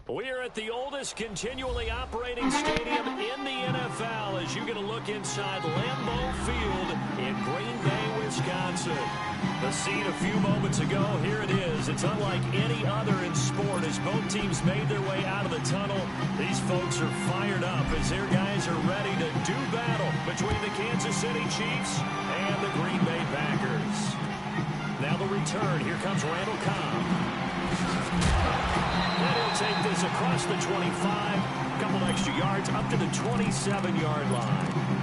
We are at the oldest continually operating stadium in the NFL as you get a look inside Lambeau Field in Green Bay, Wisconsin. The scene a few moments ago, here it is. It's unlike any other in sport as both teams made their way out of the tunnel. These folks are fired up as their guys are ready to do battle between the Kansas City Chiefs and the Green Bay Packers. Now the return. Here comes Randall Cobb. And he'll take this across the 25, a couple extra yards up to the 27-yard line.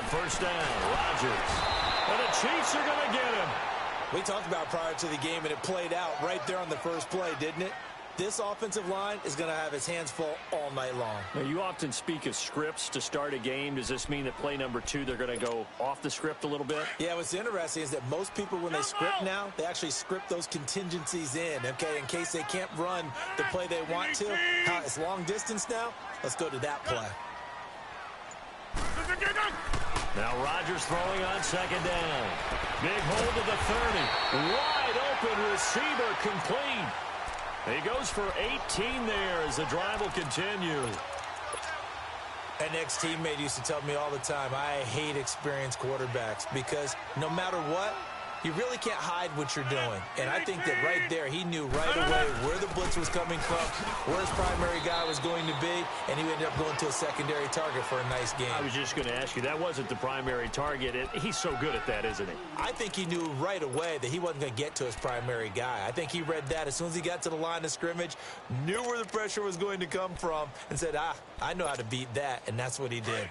First down, Rodgers. And the Chiefs are going to get him. We talked about prior to the game, and it played out right there on the first play, didn't it? This offensive line is going to have its hands full all night long. Now, you often speak of scripts to start a game. Does this mean that play number 2, they're going to go off the script a little bit? Yeah, what's interesting is that most people, when they script now, they actually script those contingencies in, okay, in case they can't run the play they want to. It's long distance now. Let's go to that play. Now Rodgers throwing on second down. Big hold to the 30. Wide open receiver complete. He goes for 18 there as the drive will continue. An ex-teammate used to tell me all the time, I hate experienced quarterbacks because no matter what, you really can't hide what you're doing. And I think that right there, he knew right away where the blitz was coming from, where his primary guy was going to be, and he ended up going to a secondary target for a nice game. I was just going to ask you, that wasn't the primary target. He's so good at that, isn't he? I think he knew right away that he wasn't going to get to his primary guy. I think he read that as soon as he got to the line of scrimmage, knew where the pressure was going to come from, and said, I know how to beat that, and that's what he did.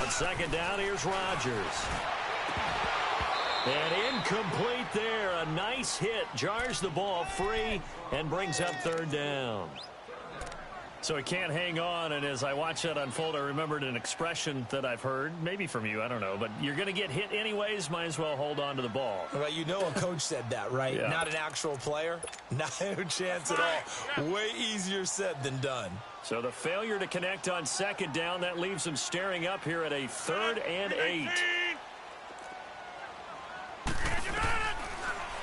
On second down, here's Rodgers. And incomplete there. A nice hit. Jars the ball free and brings up third down. So he can't hang on, and as I watch that unfold, I remembered an expression that I've heard, maybe from you, I don't know, but you're going to get hit anyways, might as well hold on to the ball. Well, you know a coach said that, right? Yeah. Not an actual player. Not a chance at all. Way easier said than done. So the failure to connect on second down, that leaves them staring up here at a 3rd and 8.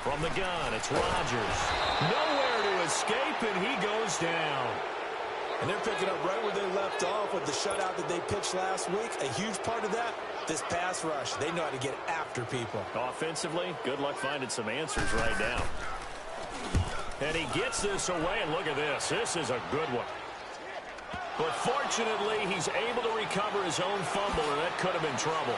From the gun, it's Rodgers. Nowhere to escape, and he goes down. And they're picking up right where they left off with the shutout that they pitched last week. A huge part of that, this pass rush. They know how to get after people. Offensively, good luck finding some answers right now. And he gets this away, and look at this. This is a good one. But fortunately, he's able to recover his own fumble, and that could have been trouble.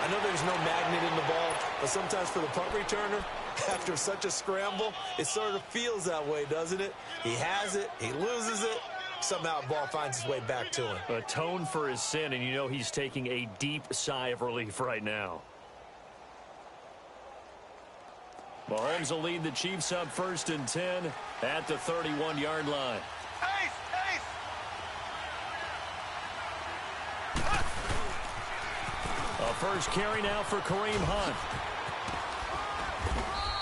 I know there's no magnet in the ball, but sometimes for the punt returner, after such a scramble, it sort of feels that way, doesn't it? He has it, he loses it, somehow the ball finds its way back to him. Atone for his sin, and you know he's taking a deep sigh of relief right now. Mahomes will lead the Chiefs up 1st and 10 at the 31-yard line. A first carry now for Kareem Hunt.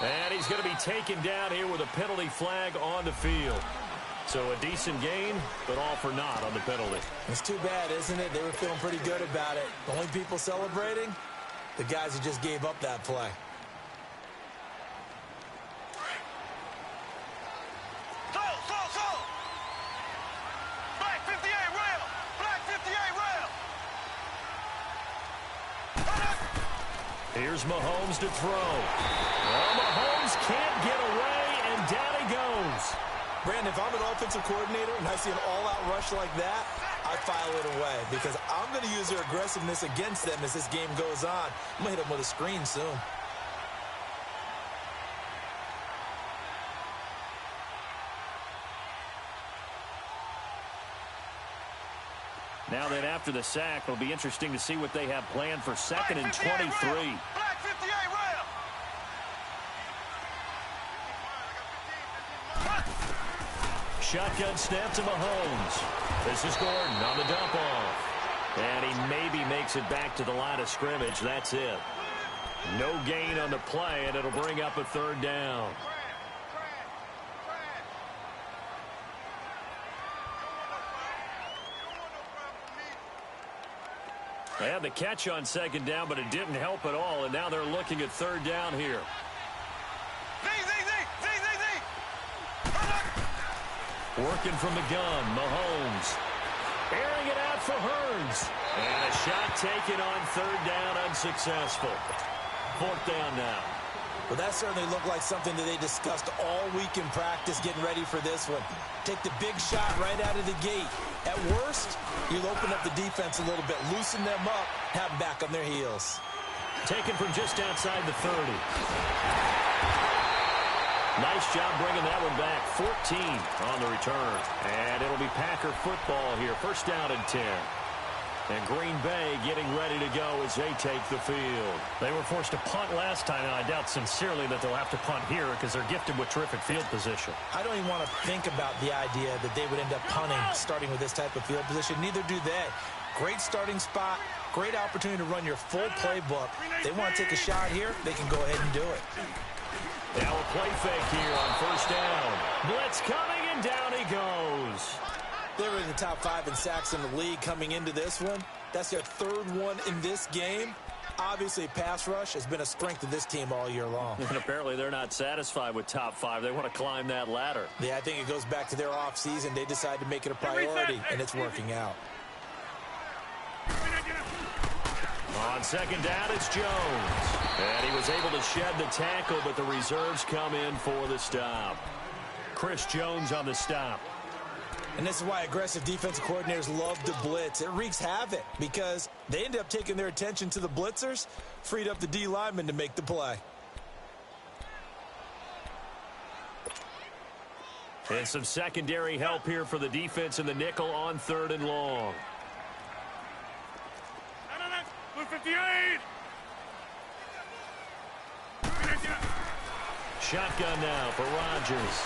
And he's going to be taken down here with a penalty flag on the field. So a decent gain, but all for naught on the penalty. It's too bad, isn't it? They were feeling pretty good about it. The only people celebrating, the guys who just gave up that play. Here's Mahomes to throw. Well, Mahomes can't get away, and down he goes. Brandon, if I'm an offensive coordinator and I see an all-out rush like that, I file it away because I'm going to use their aggressiveness against them as this game goes on. I'm going to hit them with a screen soon. Now then, after the sack, it'll be interesting to see what they have planned for 2nd and 23. Shotgun snap to Mahomes. This is Gordon on the dump off. And he maybe makes it back to the line of scrimmage. That's it. No gain on the play, and it'll bring up a 3rd down. They had the catch on 2nd down, but it didn't help at all, and now they're looking at 3rd down here. Working from the gun, Mahomes. Airing it out for Hurns. And a shot taken on 3rd down, unsuccessful. 4th down now. Well, that certainly looked like something that they discussed all week in practice, getting ready for this one. Take the big shot right out of the gate. At worst, you'll open up the defense a little bit, loosen them up, have them back on their heels. Taken from just outside the 30. Nice job bringing that one back. 14 on the return. And it'll be Packer football here. 1st down and 10. And Green Bay getting ready to go as they take the field. They were forced to punt last time, and I doubt sincerely that they'll have to punt here because they're gifted with terrific field position. I don't even want to think about the idea that they would end up punting starting with this type of field position. Neither do they. Great starting spot, great opportunity to run your full playbook. They want to take a shot here, they can go ahead and do it. Now a play fake here on 1st down. Blitz coming, and down he goes. They were in the top 5 in sacks in the league coming into this one. That's their 3rd one in this game. Obviously, pass rush has been a strength of this team all year long. And apparently they're not satisfied with top 5. They want to climb that ladder. Yeah, I think it goes back to their offseason. They decided to make it a priority, and it's working out. On 2nd down, it's Jones. And he was able to shed the tackle, but the reserves come in for the stop. Chris Jones on the stop. And this is why aggressive defensive coordinators love to blitz. It wreaks havoc because they end up taking their attention to the blitzers, freed up the D lineman to make the play. And some secondary help here for the defense in the nickel on 3rd and long. 58. Shotgun now for Rodgers.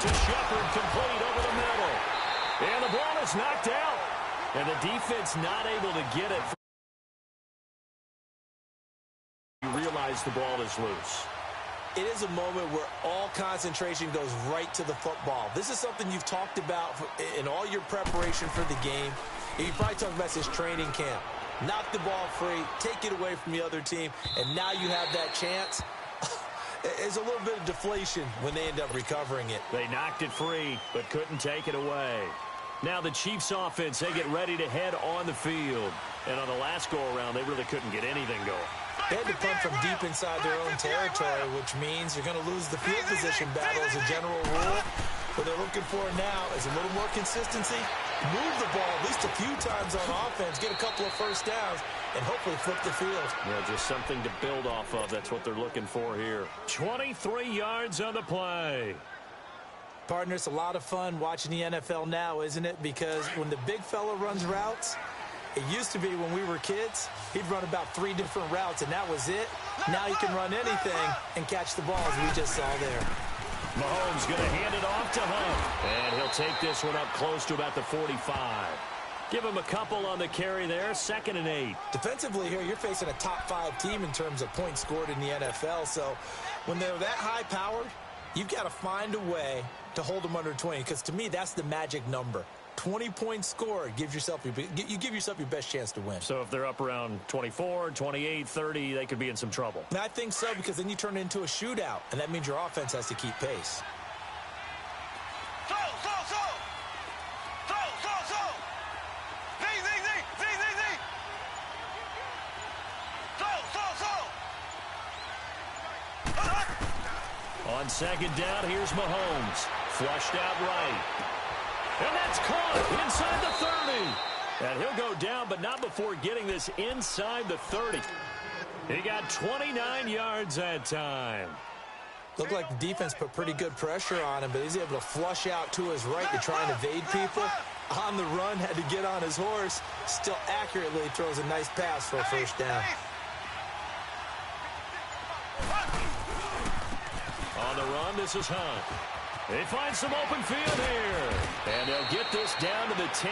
To Shepard, complete over the middle. And the ball is knocked out. And the defense not able to get it. You realize the ball is loose. It is a moment where all concentration goes right to the football. This is something you've talked about in all your preparation for the game. And you probably talked about this training camp. Knock the ball free, take it away from the other team, and now you have that chance. There's a little bit of deflation when they end up recovering it. They knocked it free, but couldn't take it away. Now the Chiefs offense, they get ready to head on the field. And on the last go-around, they really couldn't get anything going. They had to punt from deep inside their own territory, which means you're going to lose the field position battle as a general rule. What they're looking for now is a little more consistency, move the ball at least a few times on offense, get a couple of 1st downs, and hopefully flip the field. Yeah, just something to build off of. That's what they're looking for here. 23 yards on the play. Partner, it's a lot of fun watching the NFL now, isn't it? Because when the big fella runs routes, it used to be when we were kids, he'd run about 3 different routes, and that was it. Now he can run anything and catch the ball, as we just saw there. Mahomes going to hand it off to Hunt. And he'll take this one up close to about the 45. Give him a couple on the carry there. 2nd and 8. Defensively here, you're facing a top 5 team in terms of points scored in the NFL. So when they're that high-powered, you've got to find a way to hold them under 20. Because to me, that's the magic number. 20 points scored gives yourself you give yourself your best chance to win. So if they're up around 24, 28, 30, they could be in some trouble. And I think so, because then you turn it into a shootout, and that means your offense has to keep pace. On 2nd down, here's Mahomes. Flushed out right. And that's caught inside the 30. And he'll go down, but not before getting this inside the 30. He got 29 yards that time. Looked like the defense put pretty good pressure on him, but he's able to flush out to his right to try and evade people. On the run, had to get on his horse. Still accurately throws a nice pass for a first down. On the run, this is Hunt. They find some open field here. And they'll get this down to the 10.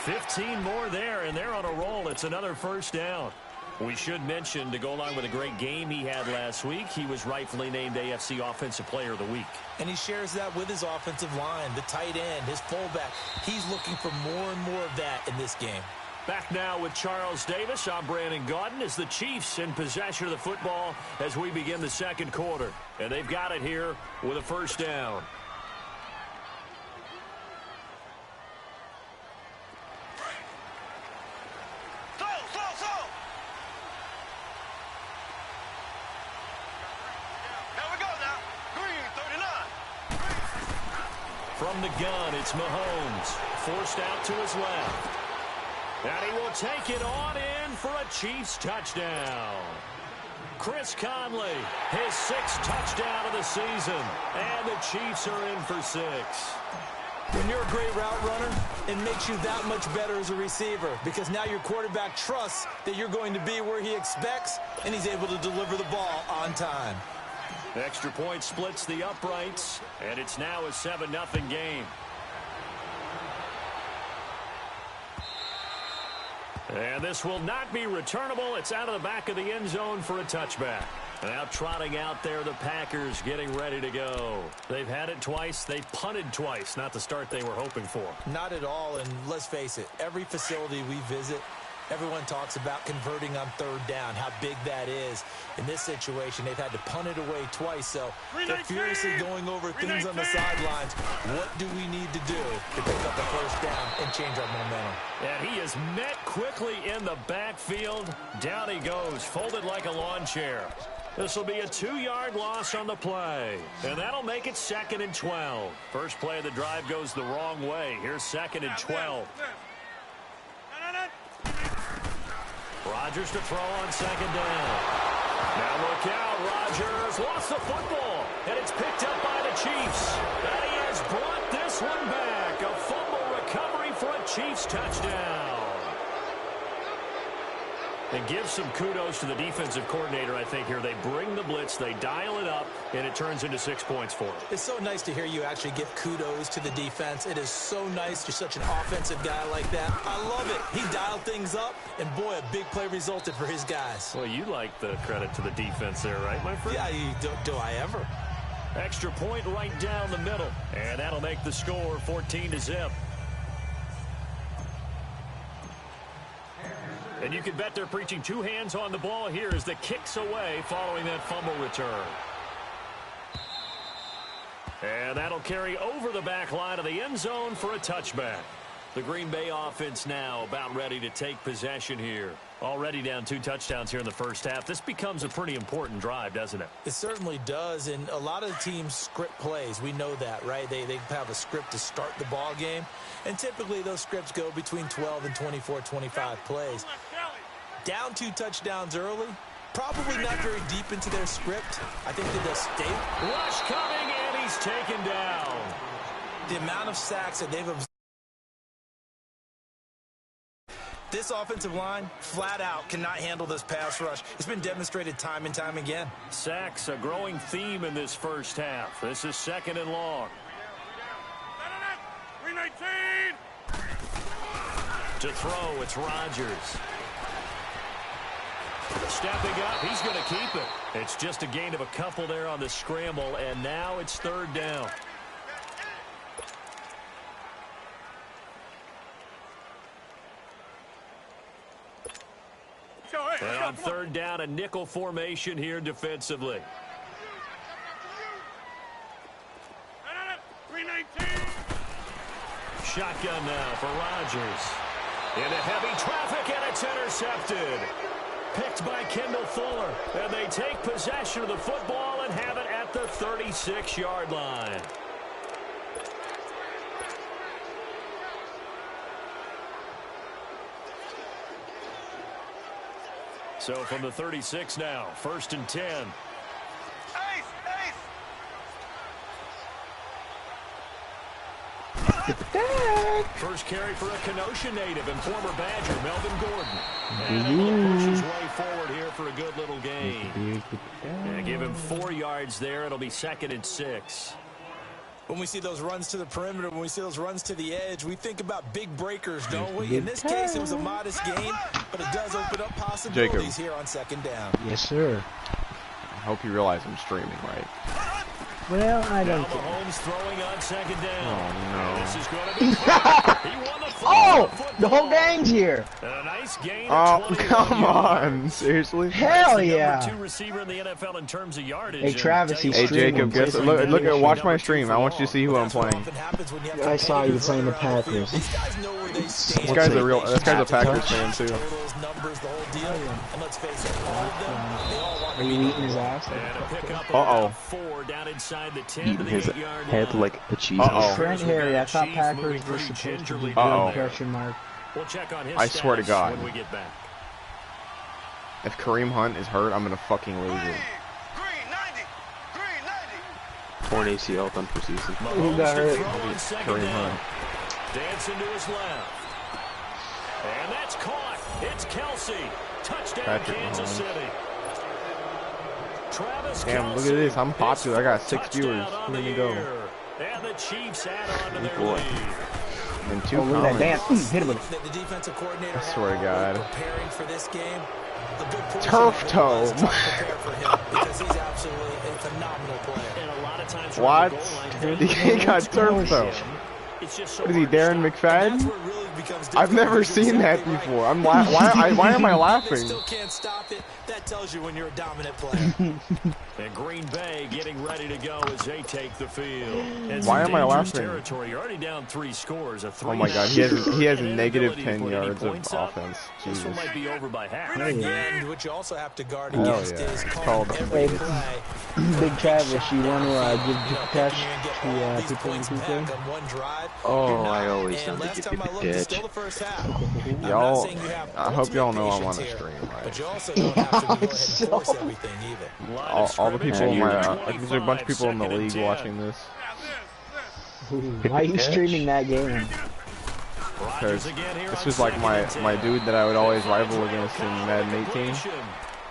15 more there, and they're on a roll. It's another first down. We should mention, to go along with a great game he had last week, he was rightfully named AFC Offensive Player of the Week. And he shares that with his offensive line, the tight end, his fullback. He's looking for more and more of that in this game. Back now with Charles Davis. I'm Brandon Gaudin as the Chiefs in possession of the football as we begin the second quarter. And they've got it here with a first down. From the gun, it's Mahomes. Forced out to his left. And he will take it on in for a Chiefs touchdown. Chris Conley, his 6th touchdown of the season. And the Chiefs are in for 6. When you're a great route runner, it makes you that much better as a receiver because now your quarterback trusts that you're going to be where he expects, and he's able to deliver the ball on time. Extra point splits the uprights, and it's now a 7-0 game. And this will not be returnable. It's out of the back of the end zone for a touchback. Now trotting out there, the Packers getting ready to go. They've had it twice. They've punted twice. Not the start they were hoping for. Not at all, and let's face it, every facility we visit, everyone talks about converting on third down, how big that is. In this situation, they've had to punt it away twice, so they're furiously going over things on the sidelines. What do we need to do to pick up the first down and change our momentum? And he is met quickly in the backfield. Down he goes, folded like a lawn chair. This will be a 2-yard loss on the play. And that'll make it 2nd and 12. First play of the drive goes the wrong way. Here's 2nd and 12. Rodgers to throw on 2nd down. Now look out, Rodgers lost the football, and it's picked up by the Chiefs. And he has brought this one back. A fumble recovery for a Chiefs touchdown. And give some kudos to the defensive coordinator, I think, here. They bring the blitz, they dial it up, and it turns into 6 points for them. It's so nice to hear you actually give kudos to the defense. It is so nice. You're such an offensive guy like that. I love it. He dialed things up, and boy, a big play resulted for his guys. Well, you like the credit to the defense there, right, my friend? Yeah, do I ever? Extra point right down the middle, and that'll make the score 14-0. And you can bet they're preaching 2 hands on the ball here as the kick's away following that fumble return. And that'll carry over the back line of the end zone for a touchback. The Green Bay offense now about ready to take possession here. Already down 2 touchdowns here in the first half. This becomes a pretty important drive, doesn't it? It certainly does, and a lot of teams script plays. We know that, right? They have a script to start the ball game, and typically those scripts go between 12 and 24, 25 plays. Down 2 touchdowns early, probably not very deep into their script. I think that they'll stay. Rush coming, and he's taken down. The amount of sacks that they've observed. This offensive line, flat out, cannot handle this pass rush. It's been demonstrated time and time again. Sacks, a growing theme in this first half. This is 2nd and long. 319. To throw, it's Rodgers. Stepping up, he's going to keep it. It's just a gain of a couple there on the scramble, and now it's 3rd down. And on 3rd down, a nickel formation here defensively. 319. Shotgun now for Rodgers. Into heavy traffic, and it's intercepted. Picked by Kendall Fuller. And they take possession of the football and have it at the 36-yard line. So from the 36 now, 1st and 10. It's back. First carry for a Kenosha native and former Badger, Melvin Gordon. And he'll push his way forward here for a good little gain. And give him 4 yards there. It'll be 2nd and 6. When we see those runs to the perimeter, when we see those runs to the edge, we think about big breakers, don't we? In this case, it was a modest gain, but it does open up possibilities here on 2nd down. Yes, sir. I hope you realize I'm streaming, right? Well, I don't think. Mahomes throwing on 2nd down. Oh, no. This is going to be he won the oh, the whole game's here. And a nice gain. Oh, come on. Seriously? Hell yeah. Number 2 receiver in the NFL in terms of yardage. Hey, Travis, he's Hey, Jacob, guess, look at, watch my stream. I want you to see who I'm playing. I saw you playing the Packers. This guy's a Packers fan, too. Are you eating his ass? Uh-oh. Eating his head like a cheese. Trent Harry, I thought Packers were supposed to be good, question mark. We'll check on his I swear to God. when we get back. If Kareem Hunt is hurt, I'm gonna fucking lose it. Torn ACL done for season. Who got hurt? Kareem Hunt. Dancing to his left. And that's caught. It's Kelsey. Touchdown, Patrick Kansas Mahomes. City. Travis Damn, look at this. I'm popular. I got 6 viewers. Here we go. And the Chiefs add on to their lead. And 2 look at that comments. hit him with it. The defensive coordinator I swear to God. preparing for this game. Turf toe. Because he's absolutely a phenomenal player. And a lot of times What? He got turf toe. What is he, Darren McFadden? I've never seen that before. Why am I laughing? Still can't stop it. That tells you when you're a dominant player. And Green Bay getting ready to go as they take the field. Why am I laughing? Territory. You're already down 3 scores. Oh my God, he has negative 10 yards of offense. This one Jesus. might be over by half. And what you also have to guard Hell against yeah. is It's calling called every Hey, play. Big Travis, you want to give cash All to these people in points back PK? on one drive. Oh, You're not. I always And sound like last you time give I a looked, it's ditch. still the first half. I'm not Y'all, saying you have I hope y'all know I'm on a ultimate stream, patience here, right? but you also don't have to go ahead and force everything either. All the people in my, there's a bunch of people in the 2nd and league 10. watching this. Why are you streaming that game? Because this was like my dude that I would always rival against in Madden 18.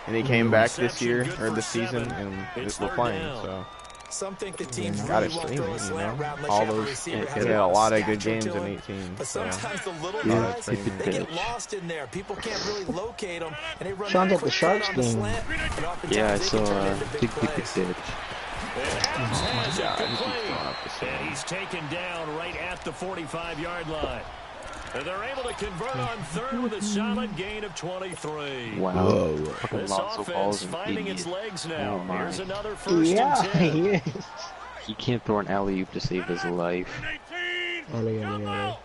And he came back this year, or this season, and we're playing, so. Some think the teams Gotta really won't stream throw a it, you slant know? route unless All you have a those, receiver he has had a lot of good stature games to in him. 18. But So. sometimes the little Yeah, guys, streaming. they get lost in there. People can't really locate them, and they run Sean's that at the quick Sharks cut on the game. slant, and oftentimes Yeah, I they saw can turn into big big ditch. plays. And God, he keeps throwing up the And same. he's taken down right at the 45-yard line. And they're able to convert on 3rd with a solid gain of 23. Wow. Fucking This lots of offense balls and finding its idiot. legs now. Oh my. Here's another 1st Yeah, and 10. he is. He can't throw an alley-oop to save his life. Oh, look at it.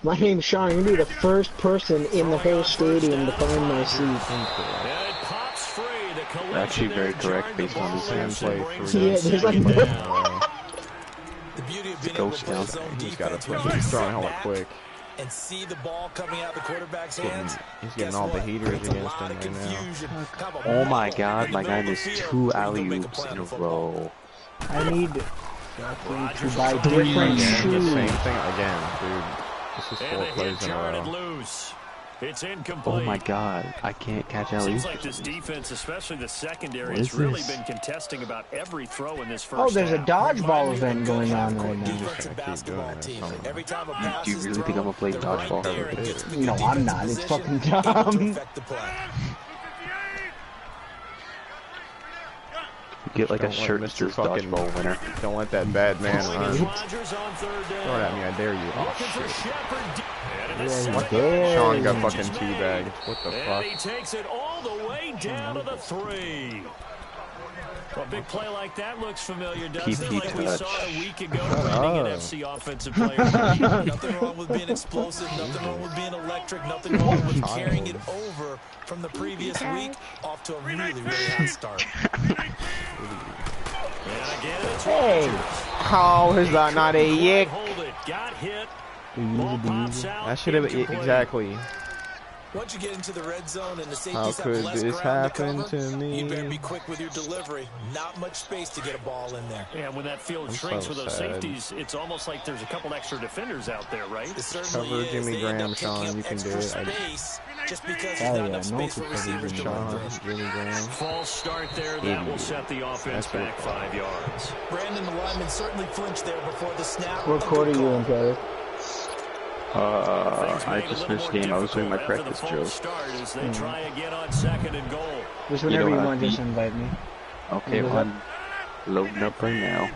My name's Sean. You're gonna be the first person in the whole stadium to find my seat. And it pops free. The collision Actually very there correct jarred the based on ball the loose same and play brings for up Yeah, there's like 2nd no- down. The beauty of It's a being able to ghost play town. zone He's got defense to when he's you throwing sit hella back quick. and see the ball coming out of the quarterback's hands. He's getting Guess all the what? heaters It's a against lot him of right now. confusion. Kind of a Oh my muddle God, in my the guy middle of missed the field 2 where you can make a alley-oops play in on a football. row. I need to buy Rodgers different Again, the shoes. same thing again, dude. This is And 4 the hit plays in a jarred row. loose. It's incomplete. Oh my God, I can't catch alley-oops. Seems like this defense, especially the secondary, What has is really this? been contesting about every throw in this first Oh, there's a half. dodgeball event going on right now. Defensive keep basketball doing team. this. Every time a pass Do you is really think I'm gonna play thrown, they're right dodgeball? there and gets in a No, good I'm defensive not. It's position, fucking able to dumb. affect the play. Get like a Don't let shirt that Mr. says fucking- dodgeball winner. Don't let that bad man run. Rodgers on 3rd down. Throw it at me, I dare you. Oh, Looking for shit. Shepard. And Yeah, a what 7-yard Sean got catch fucking is made. teabagged. What the And fuck? he takes it all the way down to the 3. A big play like that looks familiar, doesn't it? PP Like we touch. saw a week ago, winning an FC offensive player. Nothing wrong with being explosive, nothing wrong with being electric, nothing wrong with carrying it over from the previous week off to a really, really hot start. And again, it's Hey. How is that not a yick? Hold it. Got hit. We use Ball it, we pops use it. out. That should have Incomplete. exactly. Once you get into the red zone and the safeties How have could less this ground to happen cover, to me? you better be quick with your delivery. Not much space to get a ball in there. Yeah, when that field shrinks with those safeties, it's almost like there's a couple extra defenders out there, right? It certainly Cover is. Jimmy They end Graham, up taking Sean. up You can do extra it. space just because Hell there's not yeah, enough no space for could receivers to run Sean, through. Jimmy Graham. False start there. That will set the offense back 5 yards. Brandon, the lineman certainly flinched there before the snap. What quarter you in, Taylor? I just missed the game. I was doing my practice drill. Start as they try again on 2nd and goal. Just whenever you want, just invite me. Okay, well, I'm loading up right now.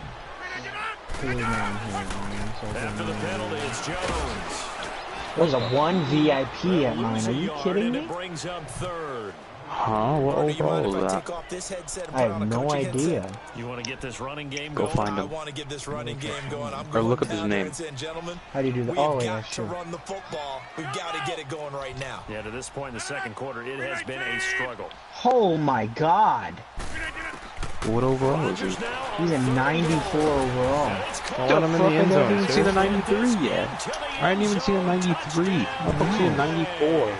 After the penalty, it's Jones. There's a 1 VIP at mine. Are you kidding me? It brings up 3rd. Huh? What overall is that? I have no idea. You want to get this running game Go going? find I him. want to get this running game going. I'm Or going look up his down there name. and saying, gentlemen, How do you do that? we've Oh, yeah, got to sure. run the football. We've got to get it going right now. Yeah, to this point in the second quarter, it has been a struggle. Oh my God. What overall is he? He's a 94 overall. I'll let him in the end I zone. didn't even see the seriously. 93 yet. I didn't even see a 93. I'm supposed to see a 94.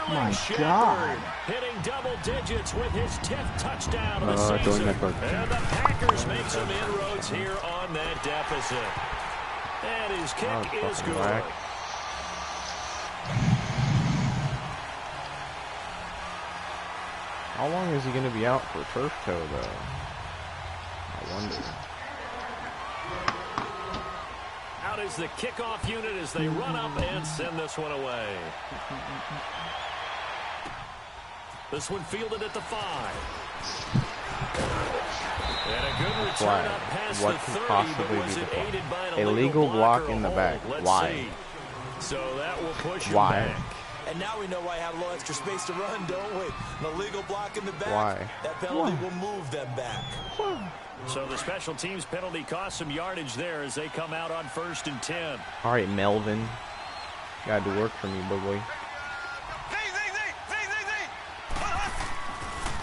My God. Hitting double digits with his 10th touchdown of the Join season. network. And the Packers make some inroads here on that deficit. And his kick is good. Whack. How long is he going to be out for turf toe, though? I wonder. Out is the kickoff unit as they run up and send this one away. This one fielded at the 5. And a good return Flag. up past What the could 30, possibly but was be it the aided by an illegal block or in the hold? back? Let's Why? see. So that will push him Why? back. And now we know why I have a little extra space to run, don't we? An illegal block in the back. Why? That penalty will move them back. So the special teams penalty cost some yardage there as they come out on 1st and 10. All right, Melvin. Got to work for me, boy.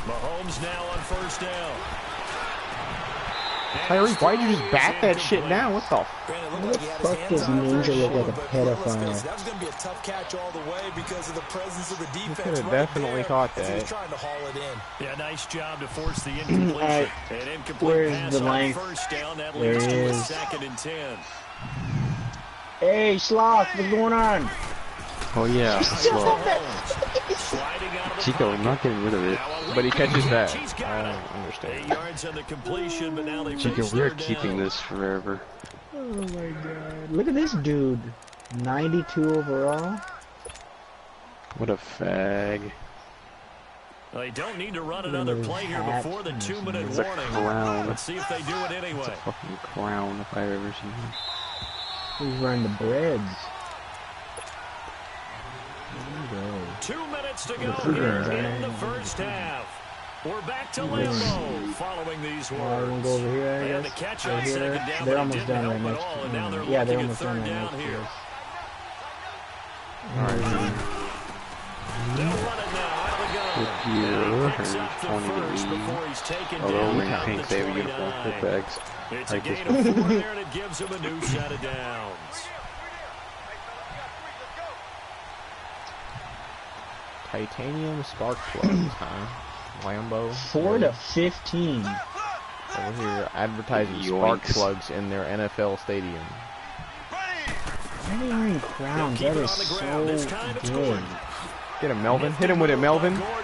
Mahomes now on 1st down. Tyreek, why'd you just bat that shit down? What the? Why the fuck does Ninja look like a pedophile? That was going to be a tough catch all the way because of the presence of the defense. could have right definitely there caught as he was that. trying to haul it in. Yeah, nice job to force the incompletion. An incomplete Where's pass the on length? 1st down. That There leads it to a is. 2nd and 10. Hey, Sloth, what's going on? Oh yeah. Well, Sliding out of the Chico, pocket. I'm not getting rid of it. Now a But he catches that. He's got I it. don't understand. 8 yards on the completion, but now they Chico, face we're 3rd keeping down. this forever. Oh my God. Look at this dude. 92 overall. What a fag. Well, they don't need to run another play here before the 2-minute He's a warning. clown. Let's see if they do it anyway. Fucking clown if I've ever seen him. He's running the breads. 2 minutes to go here in the 1st half. We're back to Lambeau following these I words. won't go over here, I And the guess. catch Right on here. 2nd down, They're but it almost didn't done help right at next all. And now they're Yeah, they're looking at almost done 3rd right down next to here. us. They'll run it now out of the gun. Goodyear, Picks up the 20 to first lead. before he's taken Although down we at can't the save a uniform 29. for bags. It's Like a this gain one. of 4 there, and it gives him a new set of downs. Titanium spark plugs, huh? Lambo. 4 to 15. Over here advertising spark Yoinks. plugs in their NFL stadium. Why are they wearing crowns? Keep That it is on the ground. This so time it's good. Gordon. Get him, Melvin. Hit him with it, Melvin. Gordon.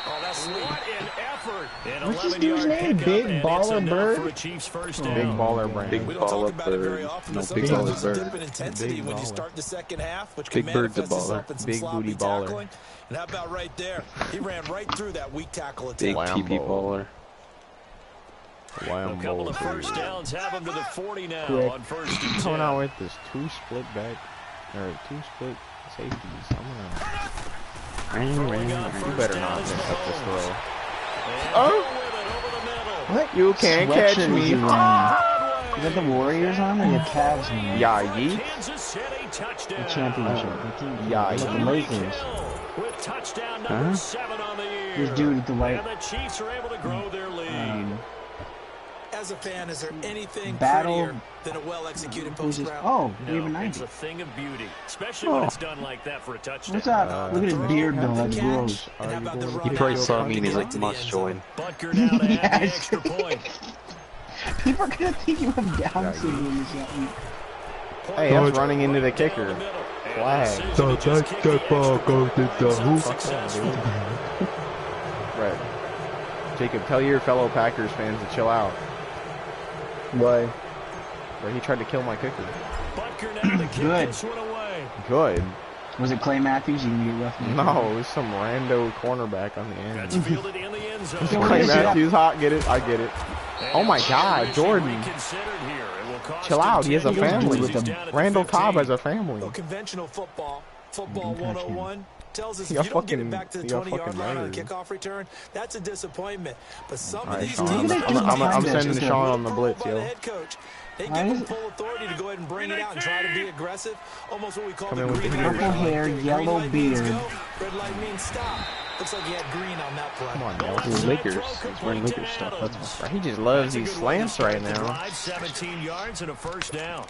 Oh, that's what an effort. An What's this 11-yard dude's name? pickup, Big and it's Baller enough Bird? for a Chiefs first Big down. baller brand. Big We don't talk baller about it very bird. often, No, but big sometimes baller there's a dip bird. in intensity Big when you baller. start the second half, which Big can bird's a manifest itself baller. in some Big sloppy booty baller. tackling. And how about right there? He ran right through that weak tackle Big attempt. Lambo. PP baller. A couple of Lambo. first downs have him to the 40 now Quick. on 1st and 10. Coming out with this two split safeties. You better not mess up this throw. What? You can't catch sweatshirt me. is he wearing? Is that the Warriors on or the Cavs on? Yeah, yeet. Kansas City touchdown. The championship. Yeah, Like the yeet. Lakers. With touchdown number 7 on the year. This dude with the white. And the Chiefs are able to grow their lead. As a fan, is there anything Battle prettier than a well-executed post route? Oh, we have a No, 90. it's a thing of beauty, especially when it's done like that for a touchdown. What's up? Look at his beard, though. That's gross. And how about the He run probably out saw to me and he's get like, to the must end zone? join. Butker now to add the Yes. extra point. People are gonna think you have Down syndrome or something. Hey, that's running into the kicker. Flag. So that ball goes into the hoop. Right. Jacob, tell your fellow Packers fans to chill out. Why? Right, he tried to kill my kicker. Butker now to kick Good. this one away. Good. Was it Clay Matthews? You can get rough. No, it was some rando cornerback on the That's end. fielded in the end zone. Clay Matthews hot, get it? I get it. Oh my God, Jordan. Chill out, he has a family. Randall Cobb has a family. Well, conventional football 101, tells us You if you don't get fucking- it back to the you 20-yard line on a murdered. kickoff return, that's a disappointment. But some of Alright, these Sean, teams, I'm sending Sean on the blitz, by the yo. head coach. They Why give is him it- full authority to go ahead and bring it out and try to be aggressive. Almost what we call Come the in with green the light. heaters. Purple hair, Green yellow light means beard. go, red light means stop. Looks like he had green on that play. Come on, The Nelson. Lakers. He's wearing Lakers stuff. That's He just loves these slants right now. 17 yards and a first down.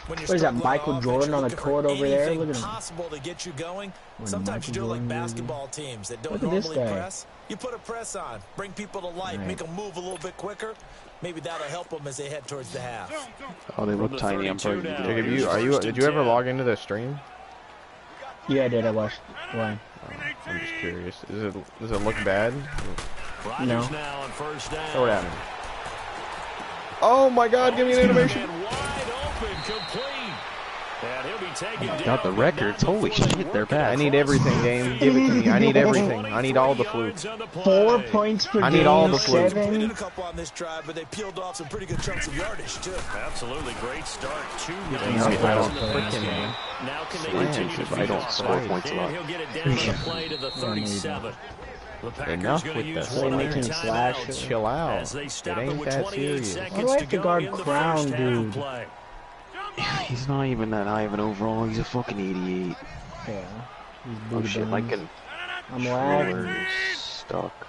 When you're What is that, struggling Michael on offense, Jordan you're on the looking for court over there? anything Look at him. possible to get you going. When Sometimes you Michael do it like Jordan basketball teams that don't Look at this normally guy. press. You put a press on, bring people to life, Right. make them move a little bit quicker. Maybe that'll help them as they head towards the half. oh, they From look the tiny. I'm 32 probably now. Jacob, Here's did you ever log into the stream? Yeah, I did. I watched. Why? I'm just curious. Does it look bad? Rodgers No. now on first down. Throw it at me. Oh my God, give me an animation. And wide open, complete. And he'll be taken down. got the records. Holy shit, they're back. I need everything, game. Give it to me. I need everything. I need all the fluke. 4 points per I game. need all the fluke. They did 7. a couple on this drive, but they peeled off some pretty good chunks of yardage, too. Absolutely great start. 2 Yeah, yards I don't in the first freaking- game. Now can they Slants continue to if I feed don't off score that? points a And lot. he'll get it down on the play to the 37. The Packers Enough going with to the use one of their making timeouts slashes. Chill out. as they It stop it ain't with that 28 serious. Why seconds do I to have to go guard in the Crown, first half dude? play. He's not even that high of an overall. He's a fucking 88. Yeah. He's Oh booty shit, bones. like an I'm lagging. roller stuck.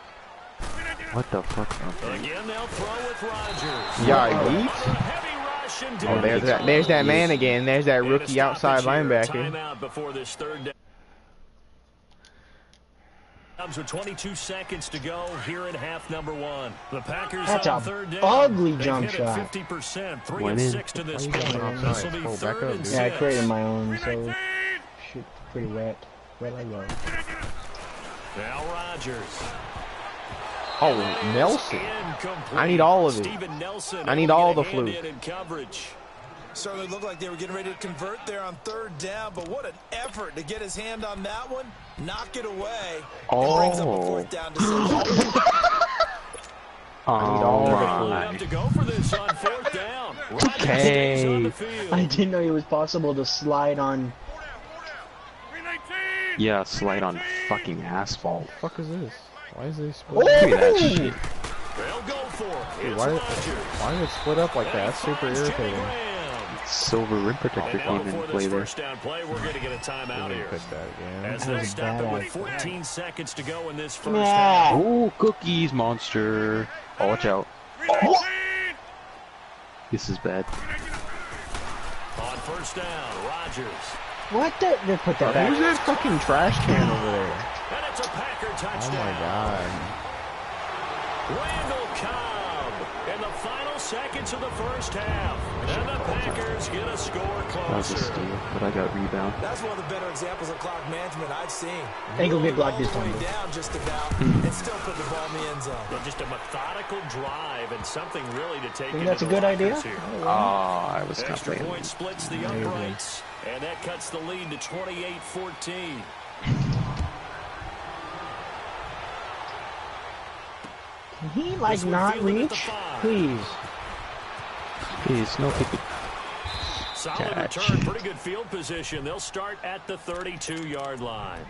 What the fuck? Okay. Again, they'll throw with Rodgers. Yeah, Under yeet. a heavy rush and Oh, down. there's that man again. There's that And a rookie outside stoppage here. linebacker. Timeout before this third down. Comes with 22 seconds to go here in half number 1. The Packers That's on a third down. ugly They've jump hit it shot. 50%, 3 Went and in. 6 to this Why point. you going This will outside? be Oh, back third up, and dude. Yeah, I 6. created my own, so shit, pretty wet. Wet like that. Now Rodgers. Oh, Nelson. Incomplete. I need all of it. Steven Nelson I need able to all get a the hand fluke. in coverage. Certainly looked like they were getting ready to convert there on third down, but what an effort to get his hand on that one, knock it away, and brings up a Oh. fourth down decision. I need all Oh of it. my. Have to go for this on fourth down. Rodgers Okay. stays on the field. I didn't know it was possible to slide on. Yeah, slide on fucking asphalt. What the fuck is this? Why is they Oh! split? Look at that shit. They'll go for it. Dude, It's why Rodgers. is it split up like that? That's super Finds Jimmy irritating. Graham. Silver rim protector And now came in before play this there. first down play, we're going to get a timeout Really here. put that again. As That they was a stop it bad with idea. 14 seconds to go in this first Yeah. half. Oh, cookies, monster. Oh, watch out. This is bad. On first down, Rodgers. What the? They put that Who's back. that fucking trash can over there? And it's a Packer Oh touchdown. my God. Randall Cobb in the final seconds of the first half. And the Packers get a score That was a closer. steal, but I got rebound. That's one of the better examples of clock management I've seen. Ain't gonna get blocked this All the time. way down just about, and still put the ball in the end zone. But just a methodical drive and something really to take Think into that's a the good lockers idea? here. Ah, I was not Extra playing. point splits the uprights, and that cuts the lead to 28-14. Can he like This one not fielded at the reach? 5. Please. Please, no pick it. Solid Catch. return, pretty good field position. They'll start at the 32-yard line.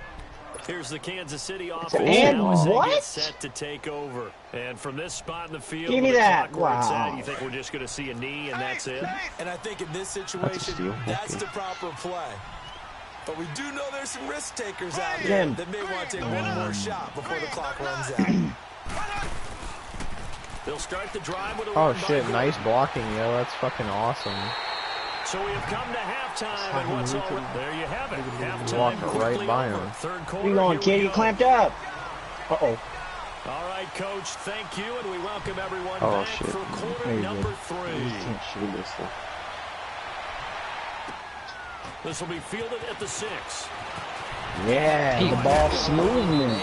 Here's the Kansas City offense And now as they what? get set to take over. And from this spot in the field, Give me with the that. clock where it's at, Wow. you think we're just going to see a knee and that's it? And I think in this steal. situation, that's Okay. the proper play. But we do know there's some risk takers out Get there him. that may want to take one more shot before the clock runs out. They'll start the drive with a Oh run by shit, Gordon. nice blocking, yo. That's fucking awesome. So we have come to halftime, and what's all there you have it. Halftime Walked quickly right by over. him. Third quarter. Where you going, here kid? we You go. clamped up. Uh-oh. All right, Coach, thank you, and we welcome everyone Oh, back shit. for quarter Very number good. 3. You can't shoot this stuff. This will be fielded at the 6. Yeah, the ball smoothly.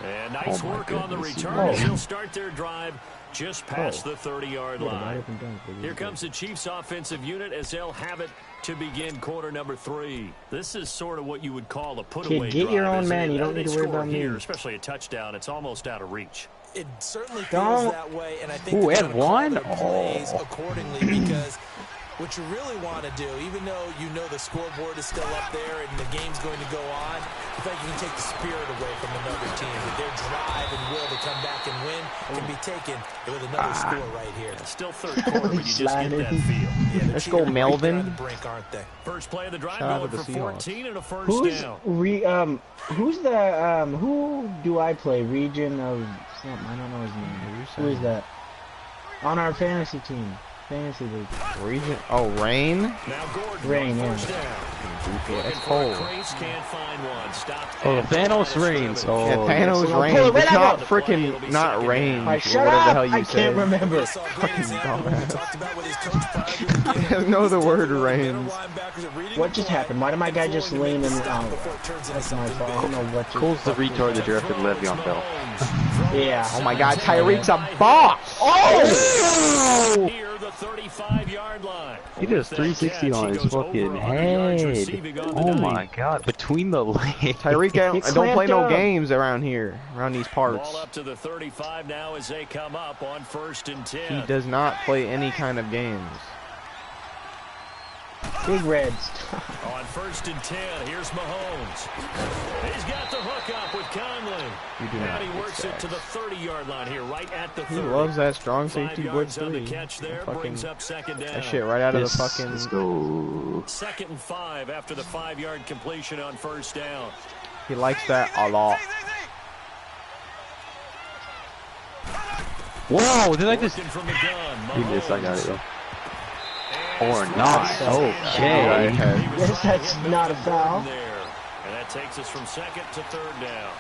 And nice Oh, my work on the goodness. return as they'll start their drive just past the 30-yard line. Here comes the Chiefs offensive unit as they'll have it to begin quarter number 3. This is sort of what you would call a put-away Kid, get your drive, own isn't man. it? You don't They need to worry score about me. here, especially a touchdown. It's almost out of reach. It certainly feels Don't. that way, and I think Ooh, they're and gonna call one? their plays accordingly because what you really want to do, even though you know the scoreboard is still up there and the game's going to go on, I feel like you can take the spirit away from another team. That their drive and will to come back and win can be taken with another score right here. Still third quarter, but you just get that Sliding. feel. Yeah, they're Let's go, cheating right there on Melvin. the brink, aren't they? First play of the drive Shout out going to the for Seahawks. 14 and a first Who's down. who do I play? Region of something. I don't know his name. Who is that? On our fantasy team. Fantasy league. Region. Oh, Rain. Now Gordon Rain, on yeah. first down. Yeah, Looking it's for a cold. crease, can't find one. Stopped Oh, at the Thanos line of reigns. scrimmage. Yeah, Oh, Thanos yes. Rain. Pull it right It's out. not The play will freaking be not second Rain. down. Alright, Or shut whatever the up! hell you I said. can't remember. We saw a great example when we talked about with his coach prior to the game. I know the He's word taking the reigns. middle linebackers and reading What the just play happened? Why did my and guy flowing just to make lean the in? stop Oh, before it turns into that's my something fault. I big. don't know what just... Cole's the retard that drafted Le'Veon Bell. Yeah. Oh my God, Tyreek's a boss. Oh! Here, the 35-yard line. He does 360 on his fucking head. Oh my god, between the legs. Tyreek, I don't play clamped no up. games around here, around these parts. Ball up to the 35 now as they come up on 1st and 10. He does not play any kind of games. Big Reds. On 1st and 10, here's Mahomes. He's got the hook up with Conley. You do not And he get works it to the 30-yard line here, right at the 30. He loves that strong 5 safety yards blitz on the 3. catch there, Fucking, brings up second down. that shit right out of the Let's fucking... go. 2nd and 5 after the 5-yard completion on 1st down. He likes that a lot. Whoa, did I just... Working from the gun, He missed, I got it, Mahomes. though. And Or it's not. thrown. Okay. He was Yes, trying to that's hit not a Mr. foul. Gordon there. And that takes us from 2nd to 3rd down.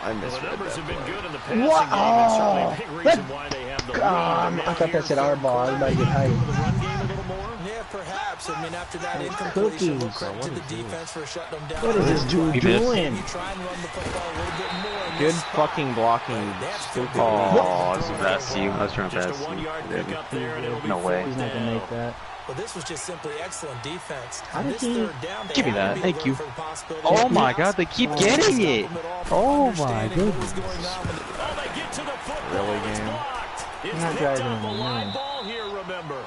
I Well, the misread numbers that have been play. good in the passing What? game, and certainly a Oh, big reason why they have the lead. I thought that said our ball. I was about to get hyped. The run game a little more. Yeah, perhaps. I mean, after that incompletion, we'll Cookies. credit to the defense for shutting them down. What is this dude He missed. doing? You try and run the football a little bit more in Good this spot. fucking blocking, stupid. Oh, this is pass you. I was trying to Just a pass you. 1-yard pickup there, and it'll be No way. He's not gonna make that. Well, this was just simply excellent defense. How On did this he- 3rd down, they Give me had to that. be Thank alert you. for the possibility Oh of my pass. god, they keep Oh, getting stop it. them at all, Oh my understanding what was goodness. going on with the- Oh, they get to the football. Really, It's game? blocked. It's I'm not picked driving up a him, live no. ball here, remember.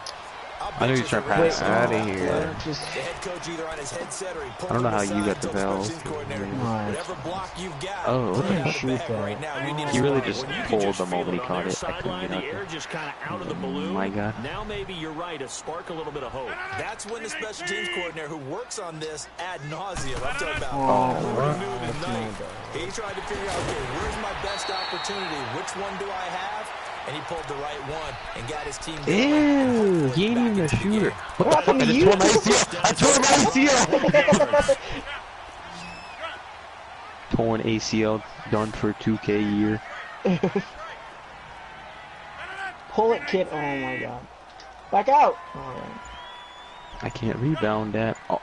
I know you're trying to pass. Out of here. Just The head coach either on his headset or he pulled I don't know him how you aside got the and told valve. special teams coordinator, Right. whatever block you've got, Oh, put it out of shoot the bag that. right now. We need a He really spot. just When you can pulled just the feel moment he on caught their it. I couldn't sideline, get the out air there. just kind of out of the balloon. My God. Now maybe you're right, a spark a little bit of hope. That's when the special teams coordinator who works on this ad nauseum, I'm talking about Oh, morning, noon, and that's night. my bad. He tried to figure out, okay, where's my best opportunity? Which one do I have? And he pulled the right one and got his team going. Ew, he ain't even a shooter. What the fuck? happened I to just you? tore my ACL. I tore my ACL. Torn ACL, done for 2K a year. pull it, kid. Oh my god. Back out. All right. I can't rebound that. Oh.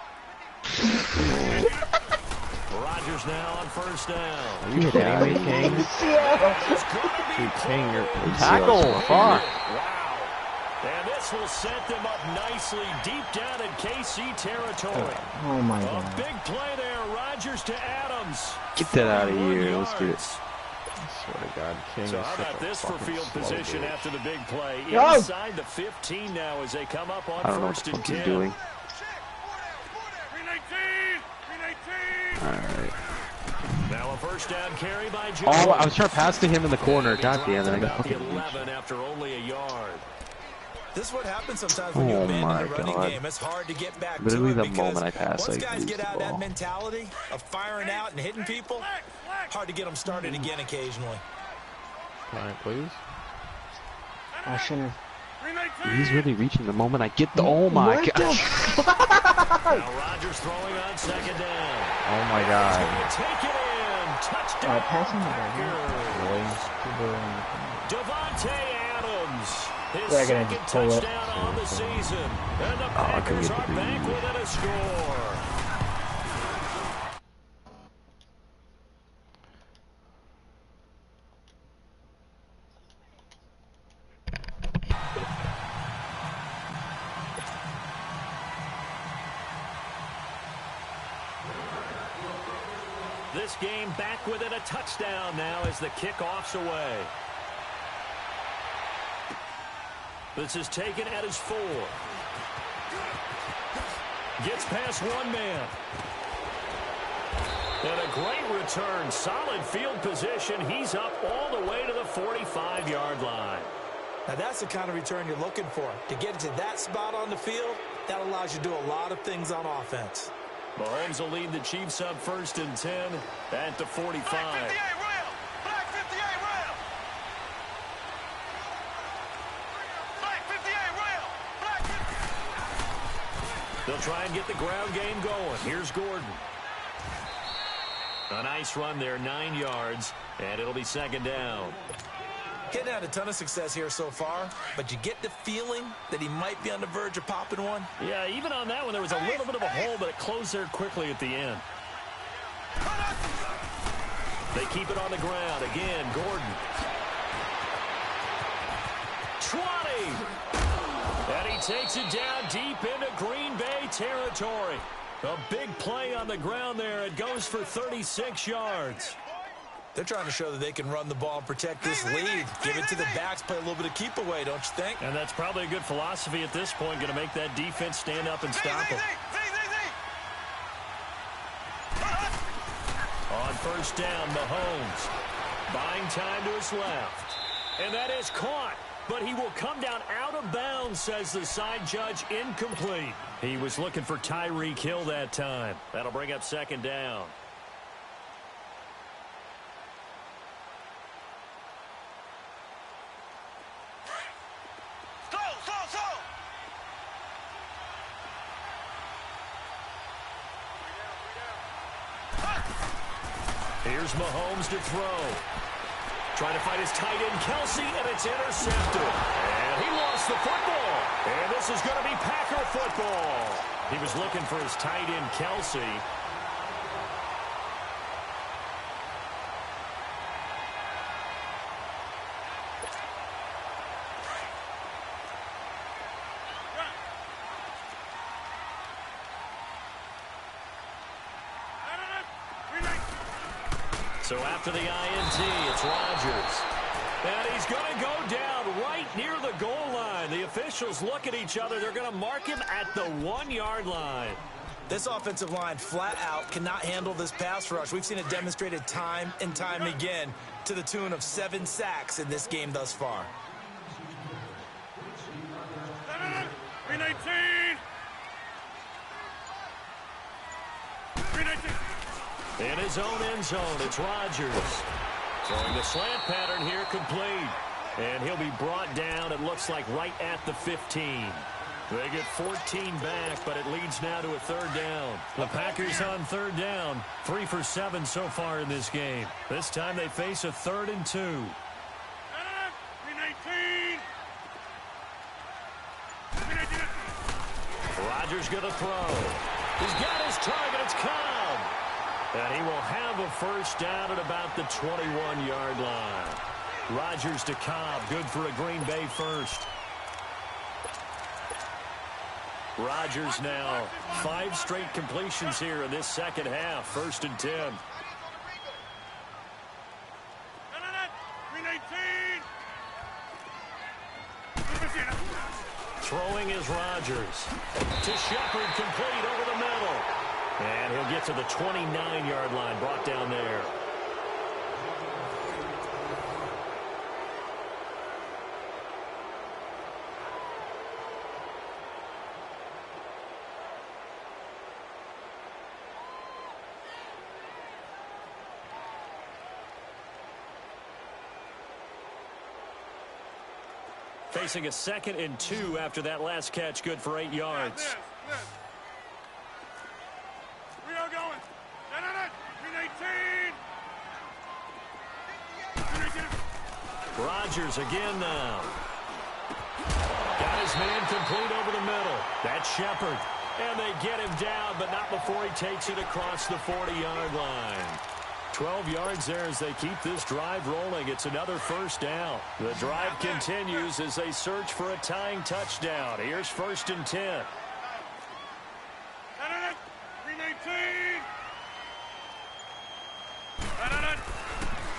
Rodgers now on 1st down. Are you kidding me, King? Dude, King, you're ACL's tackle. fucking Fuck. Wow. And this will set them up nicely deep down in KC territory. Oh my A god. big play there, Rodgers to Adams. Get that out of 41 here. Let's get it. yards. I swear to God, King So is how such about a this for fucking field slow position bitch. after the big play? Go! Inside the 15 now as they come up on I don't know what 1st the and fuck 10. he's doing. 319! Alright. Now a 1st down carry by Joe. Oh, I was trying to pass to him in the corner. God damn it. I got About the fucking 11 after only a yard. This is what happens sometimes when you Oh abandon my the running God. game. It's hard to get back Literally to the it because moment I pass, once I guys lose get the out of that ball. mentality of firing out and hitting people, hard to get them started again occasionally. Alright, please. I shouldn't. He's really reaching the moment I get the. Oh my What gosh. Now Rodgers throwing on second down. Oh my God. Take it in. Touchdown. Passing the Devontae Adams. His They're gonna second just pull it. touchdown on the season. And the Packers are back within a score. This game back within a touchdown now as the kickoff's away. This is taken at his 4. Gets past one man. And a great return. Solid field position. He's up all the way to the 45-yard line. Now that's the kind of return you're looking for. To get to that spot on the field, that allows you to do a lot of things on offense. Mahomes will lead the Chiefs up 1st and 10 at the 45. Black 58 rail. Black 58 rail. Black 58 rail. Black 58. They'll try and get the ground game going. Here's Gordon. A nice run there, 9 yards, and it'll be second down. Hitting had a ton of success here so far, but you get the feeling that he might be on the verge of popping one. Yeah, even on that one, there was a little bit of a hole, but it closed there quickly at the end. They keep it on the ground. Again, Gordon. 20. And he takes it down deep into Green Bay territory. A big play on the ground there. It goes for 36 yards. They're trying to show that they can run the ball and protect this lead. Give it to the backs, play a little bit of keep away, don't you think? And that's probably a good philosophy at this point, going to make that defense stand up and stop them. On first down, Mahomes. Buying time to his left. And that is caught. But he will come down out of bounds, says the side judge. Incomplete. He was looking for Tyreek Hill that time. That'll bring up second down. Here's Mahomes to throw. Trying to find his tight end, Kelsey, and it's intercepted. And he lost the football. And this is going to be Packer football. He was looking for his tight end, Kelsey. So after the INT, it's Rodgers. And he's going to go down right near the goal line. The officials look at each other. They're going to mark him at the 1-yard line. This offensive line flat out cannot handle this pass rush. We've seen it demonstrated time and time again to the tune of 7 sacks in this game thus far. 319. 319. In his own end zone, it's Rodgers. Throwing the slant pattern here, complete. And he'll be brought down, it looks like, right at the 15. They get 14 back, but it leads now to a third down. The Packers on third down, 3 for 7 so far in this game. This time they face a 3rd and 2. 319. 319. Rodgers going to throw. He's got his target, it's Cobb. And he will have a first down at about the 21-yard line. Rodgers to Cobb, good for a Green Bay first. Rodgers now 5 straight completions here in this second half, 1st and 10. 319. Throwing is Rodgers. To Shepard, complete over the middle. And he'll get to the 29-yard line, brought down there. Facing a 2nd and 2 after that last catch, good for 8 yards. We are going. Green 18. Rodgers again now. Got his man complete over the middle. That's Shepard. And they get him down, but not before he takes it across the 40-yard line. 12 yards there as they keep this drive rolling. It's another first down. The drive continues as they search for a tying touchdown. Here's 1st and 10. Green 18.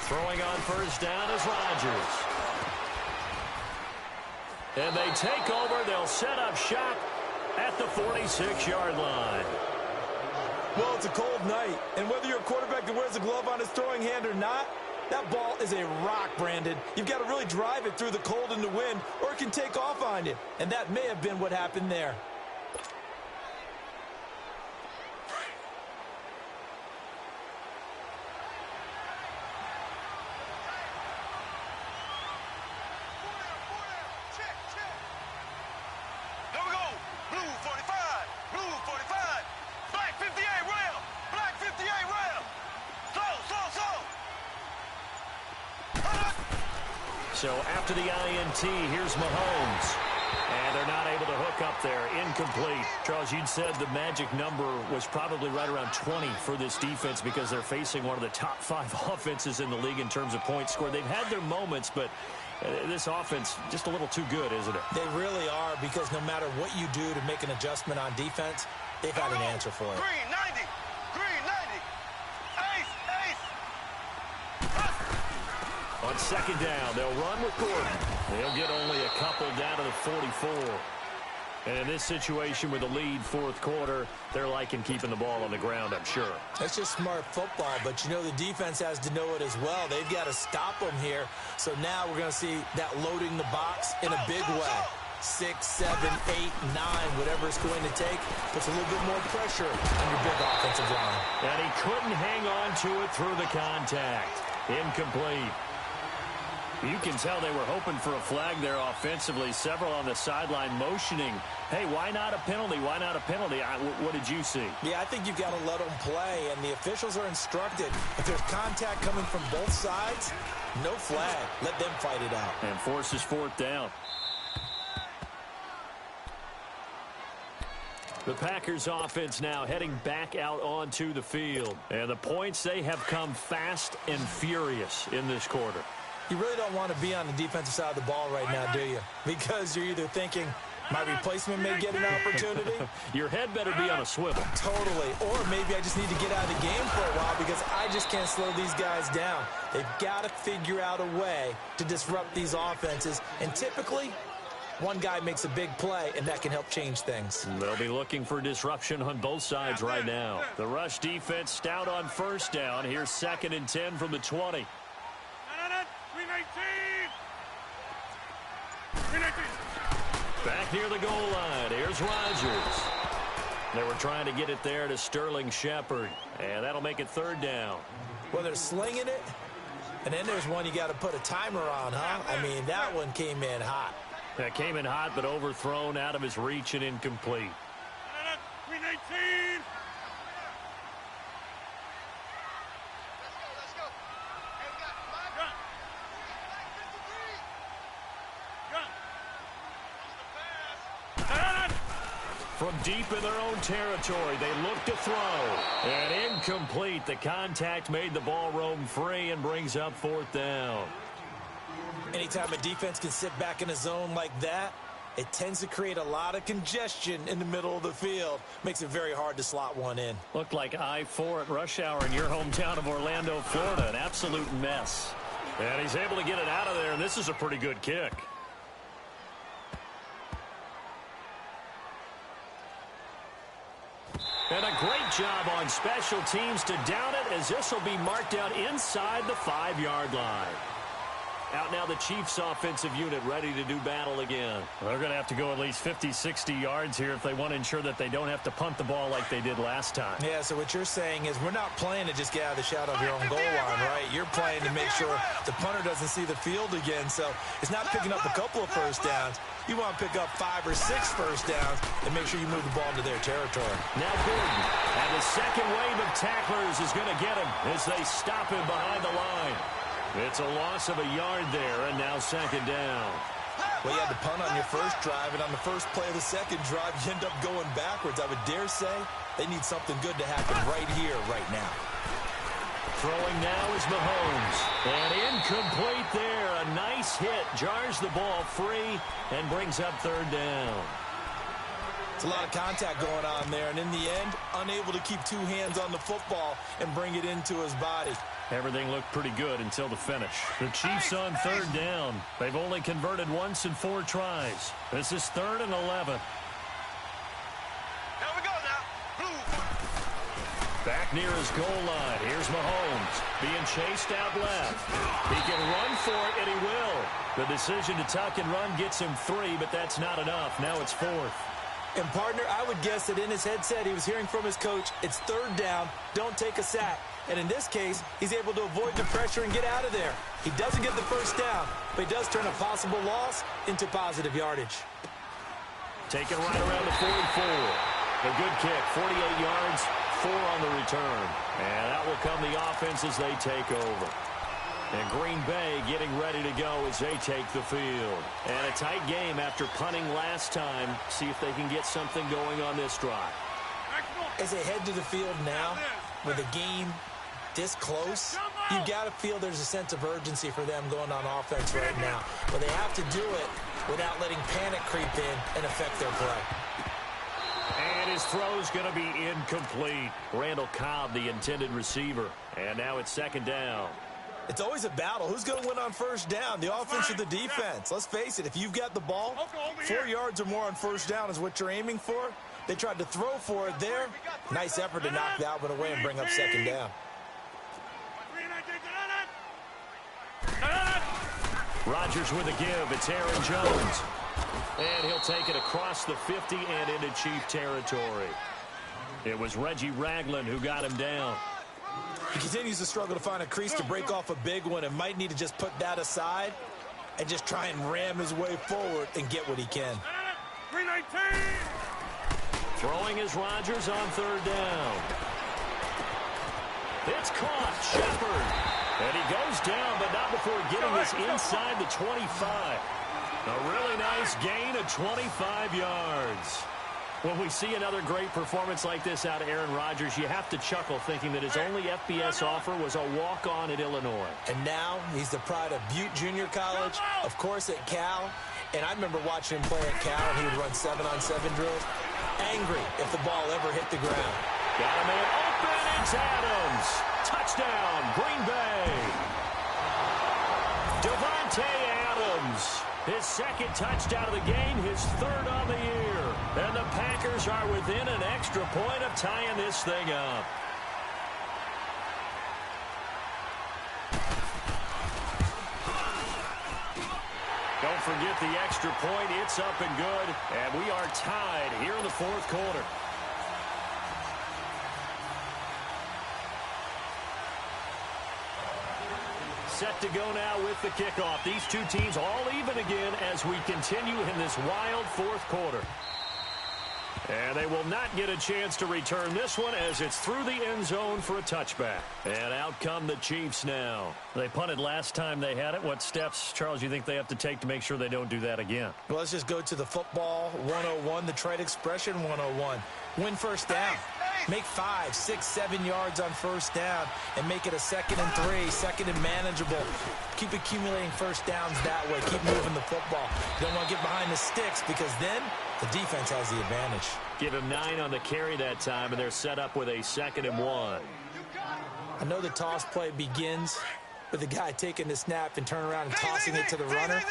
Throwing on first down is Rodgers. And they take over. They'll set up shop at the 46-yard line. Well, it's a cold night, and whether you're a quarterback that wears a glove on his throwing hand or not, that ball is a rock, Brandon. You've got to really drive it through the cold and the wind, or it can take off on you. And that may have been what happened there. So after the INT, here's Mahomes. And they're not able to hook up there. Incomplete. Charles, you'd said the magic number was probably right around 20 for this defense because they're facing one of the top 5 offenses in the league in terms of points scored. They've had their moments, but this offense just a little too good, isn't it? They really are, because no matter what you do to make an adjustment on defense, they've got an answer for it. Green 90. Green 90. Ace. On 2nd down, they'll run with Gordon. They'll get only a couple down to the 44. And in this situation with the lead 4th quarter, they're liking keeping the ball on the ground, I'm sure. That's just smart football, but you know the defense has to know it as well. They've got to stop them here. So now we're going to see that loading the box in a big way. 6, 7, 8, 9, whatever it's going to take, puts a little bit more pressure on your big offensive line. And he couldn't hang on to it through the contact. Incomplete. You can tell they were hoping for a flag there offensively. Several on the sideline motioning, hey, why not a penalty? Why not a penalty? What did you see? Yeah, I think you've got to let them play, and the officials are instructed. If there's contact coming from both sides, no flag. Let them fight it out. And forces 4th down. The Packers offense now heading back out onto the field. And the points, they have come fast and furious in this quarter. You really don't want to be on the defensive side of the ball right now, do you? Because you're either thinking, my replacement may get an opportunity. Your head better be on a swivel. Totally. Or maybe I just need to get out of the game for a while because I just can't slow these guys down. They've got to figure out a way to disrupt these offenses. And typically, one guy makes a big play, and that can help change things. They'll be looking for disruption on both sides right now. The rush defense stout on first down. Here's 2nd and 10 from the 20. Green 19. Back near the goal line. Here's Rodgers. They were trying to get it there to Sterling Shepard. And that'll make it 3rd down. Well, they're slinging it. And then there's one you got to put a timer on, huh? I mean, that one came in hot. That came in hot, but overthrown out of his reach and incomplete. Green 18. From deep in their own territory, they look to throw. And incomplete. The contact made the ball roam free and brings up 4th down. Anytime a defense can sit back in a zone like that, it tends to create a lot of congestion in the middle of the field. Makes it very hard to slot one in. Looked like I-4 at rush hour in your hometown of Orlando, Florida. An absolute mess. And he's able to get it out of there, and this is a pretty good kick. And a great job on special teams to down it, as this will be marked down inside the 5-yard line. Out now the Chiefs offensive unit ready to do battle again. They're going to have to go at least 50, 60 yards here if they want to ensure that they don't have to punt the ball like they did last time. Yeah, so what you're saying is we're not playing to just get out of the shadow of your own goal line, right? You're playing to make sure the punter doesn't see the field again. So it's not picking up a couple of first downs. You want to pick up 5 or 6 first downs and make sure you move the ball into their territory. Now Gordon, and the second wave of tacklers is going to get him as they stop him behind the line. It's a loss of a yard there, and now second down. Well, you had to punt on your first drive, and on the first play of the second drive, you end up going backwards. I would dare say they need something good to happen right here, right now. Throwing now is Mahomes. And incomplete there. A nice hit. Jars the ball free and brings up third down. It's a lot of contact going on there, and in the end, unable to keep 2 hands on the football and bring it into his body. Everything looked pretty good until the finish. The Chiefs on third down. They've only converted once in 4 tries. This is 3rd and 11. Here we go now. Back near his goal line. Here's Mahomes being chased out left. He can run for it, and he will. The decision to tuck and run gets him 3, but that's not enough. Now it's 4th. And, partner, I would guess that in his headset he was hearing from his coach, it's 3rd down, don't take a sack. And in this case, he's able to avoid the pressure and get out of there. He doesn't get the first down, but he does turn a possible loss into positive yardage. Taken right around the 44. A good kick, 48 yards, 4 on the return. And that will come the offense as they take over. And Green Bay getting ready to go as they take the field. And a tight game after punting last time. See if they can get something going on this drive. As they head to the field now, with a game this close, you've got to feel there's a sense of urgency for them going on offense right now. But they have to do it without letting panic creep in and affect their play. And his throw's going to be incomplete. Randall Cobb, the intended receiver. And now it's second down. It's always a battle. Who's going to win on first down, the offense or the defense? Let's face it, if you've got the ball, 4 yards or more on first down is what you're aiming for. They tried to throw for it there. Nice effort to knock that one away and bring up second down. Rodgers with a give. It's Aaron Jones. And he'll take it across the 50 and into Chief territory. It was Reggie Ragland who got him down. He continues to struggle to find a crease to break off a big one and might need to just put that aside and just try and ram his way forward and get what he can. 319. Throwing is Rodgers on third down. It's caught. Shepard. And he goes down, but not before getting this inside the 25. A really nice gain of 25 yards. When we see another great performance like this out of Aaron Rodgers, you have to chuckle thinking that his only FBS offer was a walk-on at Illinois. And now he's the pride of Butte Junior College, of course at Cal. And I remember watching him play at Cal, and he would run 7-on-7 drills. Angry if the ball ever hit the ground. Got a man open. It's Adams. Touchdown, Green Bay. Devontae Adams. His second touchdown of the game, his 3rd on the year. And the Packers are within an extra point of tying this thing up. Don't forget the extra point. It's up and good. And we are tied here in the 4th quarter. Set to go now with the kickoff. These two teams all even again as we continue in this wild 4th quarter. And they will not get a chance to return this one as it's through the end zone for a touchback. And out come the Chiefs now. They punted last time they had it. What steps, Charles, you think they have to take to make sure they don't do that again? Well, let's just go to the football 101, the trade expression 101. Win first down. Make 5, 6, 7 yards on first down and make it a 2nd and 3, 2nd and manageable. Keep accumulating first downs that way. Keep moving the football. You don't want to get behind the sticks because then the defense has the advantage. Give him 9 on the carry that time, and they're set up with a 2nd and 1. I know the toss play begins with the guy taking the snap and turning around and tossing it to the runner.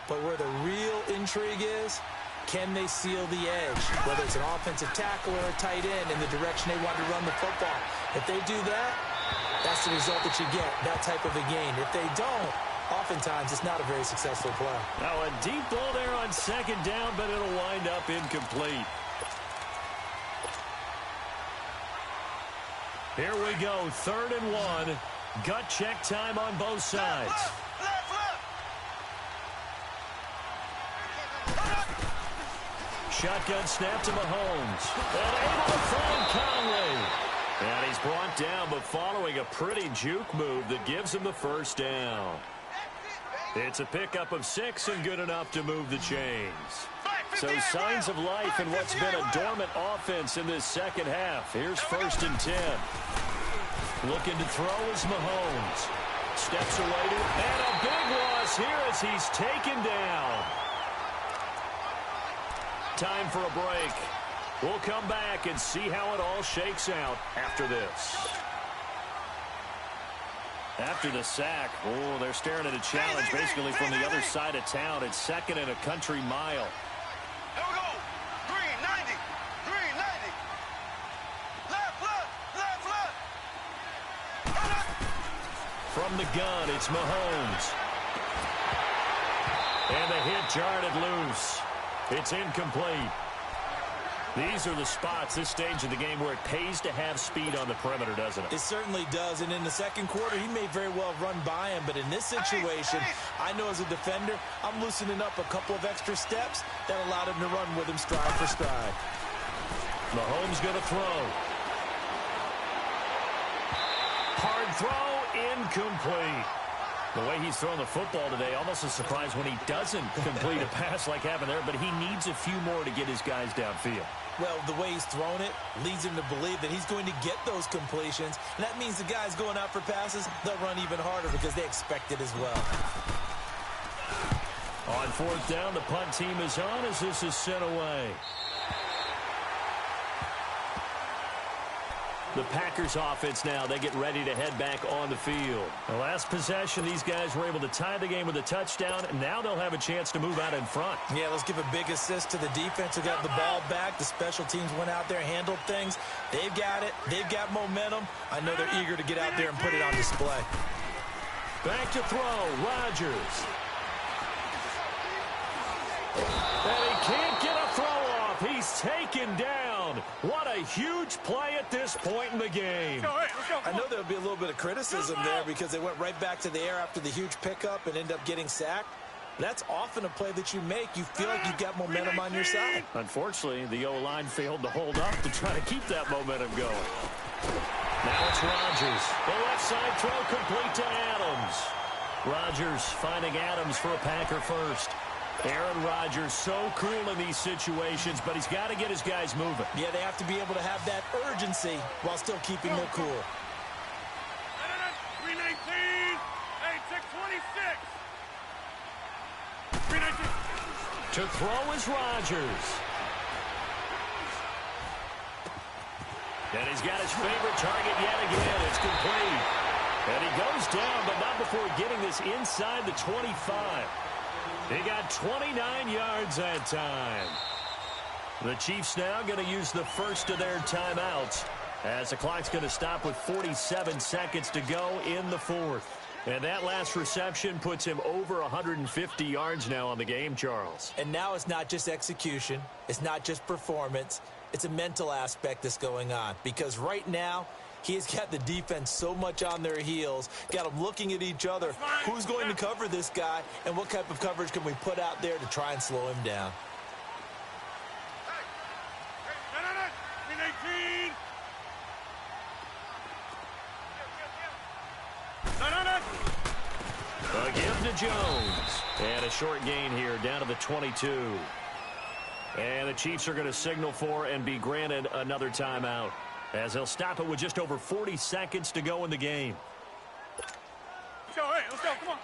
But where the real intrigue is, can they seal the edge, whether it's an offensive tackle or a tight end in the direction they want to run the football? If they do that, that's the result that you get, that type of a gain. If they don't, oftentimes it's not a very successful play. Now a deep ball there on second down, but it'll wind up incomplete. Here we go, 3rd and 1. Gut check time on both sides. Shotgun snap to Mahomes. And able to find Conley. And he's brought down, but following a pretty juke move that gives him the first down. It's a pickup of 6 and good enough to move the chains. So signs of life in what's been a dormant offense in this second half. Here's 1st and 10. Looking to throw is Mahomes. Steps away to, and a big loss here as he's taken down. Time for a break. We'll come back and see how it all shakes out after this. After the sack, oh, they're staring at a challenge basically from the other side of town. It's 2nd and a country mile. Here we go. Green 90. Green 90. Left. From the gun, it's Mahomes. And the hit jarred it loose. It's incomplete. These are the spots, this stage of the game, where it pays to have speed on the perimeter, doesn't it? It certainly does, and in the second quarter, he may very well run by him, but in this situation, I know as a defender, I'm loosening up a couple of extra steps that allowed him to run with him stride for stride. Mahomes going to throw. Hard throw, incomplete. The way he's thrown the football today, almost a surprise when he doesn't complete a pass like happened there, but he needs a few more to get his guys downfield. Well, the way he's thrown it leads him to believe that he's going to get those completions, and that means the guys going out for passes, they'll run even harder because they expect it as well. On 4th down, the punt team is on as this is sent away. The Packers offense now, they get ready to head back on the field. The last possession, these guys were able to tie the game with a touchdown, and now they'll have a chance to move out in front. Yeah, let's give a big assist to the defense who got the ball back. The special teams went out there, handled things. They've got it. They've got momentum. I know they're eager to get out there and put it on display. Back to throw, Rodgers. And he can't get a throw off. He's taken down. What a huge play at this point in the game. I know there'll be a little bit of criticism there because they went right back to the air after the huge pickup and end up getting sacked. That's often a play that you make. You feel like you've got momentum on your side. Unfortunately, the O-line failed to hold up to try to keep that momentum going. Now it's Rodgers. The left side throw complete to Adams. Rodgers finding Adams for a Packer first. Aaron Rodgers so cool in these situations, but he's got to get his guys moving. Yeah, they have to be able to have that urgency while still keeping their cool. 319. Hey, 626. 319. To throw is Rodgers. And he's got his favorite target yet again. It's complete. And he goes down, but not before getting this inside the 25. He got 29 yards that time. The Chiefs now going to use the first of their timeouts as the clock's going to stop with 47 seconds to go in the 4th. And that last reception puts him over 150 yards now on the game, Charles. And now it's not just execution. It's not just performance. It's a mental aspect that's going on. Because right now, he's got the defense so much on their heels, got them looking at each other. Who's going to cover this guy, and what type of coverage can we put out there to try and slow him down? Again to Jones. And a short gain here down to the 22. And the Chiefs are going to signal for and be granted another timeout, as they'll stop it with just over 40 seconds to go in the game. Let's go, hey, let's go, come on.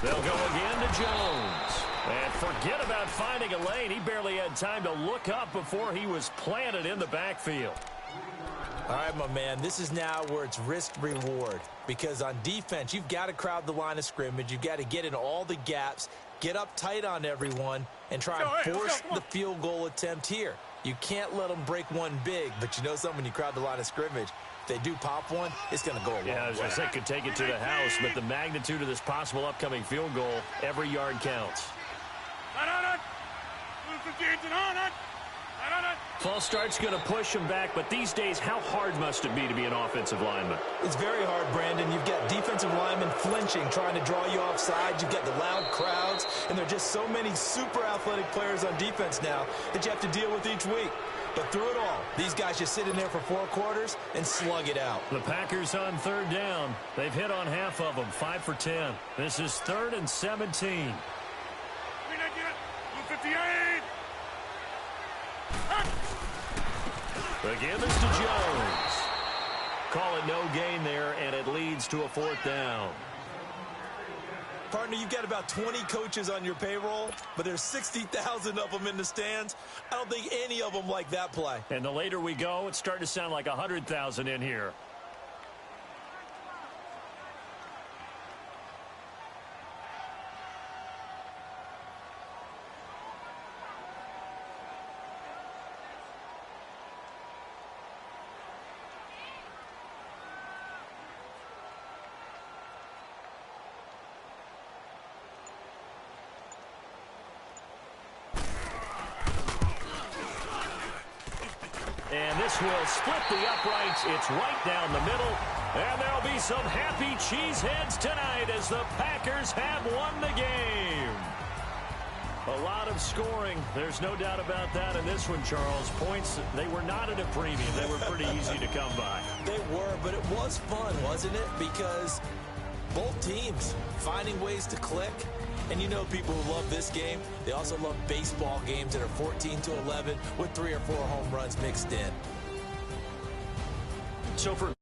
They'll go again to Jones. And forget about finding a lane. He barely had time to look up before he was planted in the backfield. All right, my man, this is now where it's risk-reward. Because on defense, you've got to crowd the line of scrimmage. You've got to get in all the gaps, get up tight on everyone, and try and force the field goal attempt here. You can't let them break one big, but you know something, when you crowd the line of scrimmage, if they do pop one, it's going to go a long way. Yeah, I was going to say, could take it to the house, but the magnitude of this possible upcoming field goal, every yard counts. False start's going to push him back, but these days, how hard must it be to be an offensive lineman? It's very hard, Brandon. You've got defensive linemen flinching, trying to draw you offside. You've got the loud crowds, and there are just so many super athletic players on defense now that you have to deal with each week. But through it all, these guys just sit in there for 4 quarters and slug it out. The Packers on 3rd down. They've hit on half of them, 5 for 10. This is 3rd and 17. The give is to Jones. Call it no gain there, and it leads to a 4th down. Partner, you've got about 20 coaches on your payroll, but there's 60,000 of them in the stands. I don't think any of them like that play. And the later we go, it's starting to sound like 100,000 in here. And this will split the uprights. It's right down the middle. And there'll be some happy cheeseheads tonight as the Packers have won the game. A lot of scoring. There's no doubt about that in this one, Charles. Points, they were not at a premium. They were pretty easy to come by. They were, but it was fun, wasn't it? Because both teams finding ways to click. And you know people who love this game, they also love baseball games that are 14-11 with 3 or 4 home runs mixed in. So for